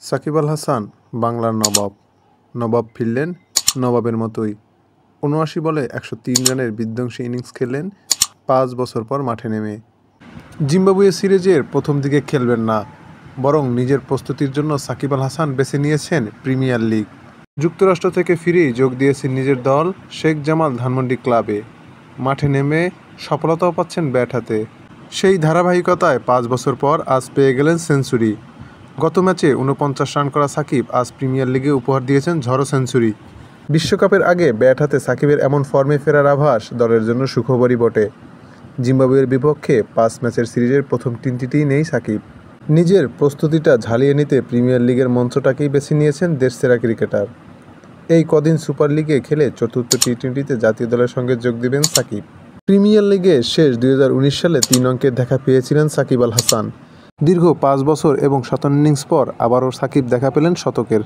সাকিব আল হাসান বাংলার নবাব। নবাব ফিরলেন নবাবের মতোই। ৭৯ বলে ১০৩ রানের বিধ্বংসী ইনিংস খেললেন ৫ বছর পর মাঠে নেমে। জিম্বাবুয়ে সিরিজের প্রথম দিকে খেলবেন না, বরং নিজের প্রস্তুতির জন্য সাকিব আল হাসান বেছে নিয়েছেন প্রিমিয়ার লিগ। যুক্তরাষ্ট্র থেকে ফিরেই যোগ দিয়েছেন নিজের দল শেখ জামাল ধানমন্ডি ক্লাবে। মাঠে নেমে সফলতাও পাচ্ছেন ব্যাট হাতে। সেই ধারাবাহিকতায় ৫ বছর পর আজ পেয়ে গেলেন সেঞ্চুরি। গত ম্যাচে ৪৯ রান করা সাকিব আজ প্রিমিয়ার লিগে উপহার দিয়েছেন ঝড়ো সেঞ্চুরি। বিশ্বকাপের আগে ব্যাট হাতে সাকিবের এমন ফর্মে ফেরার আভাস দলের জন্য সুখবরই বটে। জিম্বাবুয়ের বিপক্ষে ৫ ম্যাচের সিরিজের প্রথম ৩টিতেই নেই সাকিব। নিজের প্রস্তুতিটা ঝালিয়ে নিতে প্রিমিয়ার লিগের মঞ্চটাকেই বেছে নিয়েছেন দেশসেরা ক্রিকেটার। এই কদিন সুপার লিগে খেলে চতুর্থ টি-20তে জাতীয় দলের সঙ্গে যোগ দিবেন সাকিব। প্রিমিয়ার লিগে শেষ ২০১৯ সালে ৩ অঙ্কের দেখা পেয়েছিলেন সাকিব আল হাসান। দীর্ঘ ৫ বছর এবং ৫৭ ইনিংস পর আবারও সাকিব দেখা পেলেন শতকের।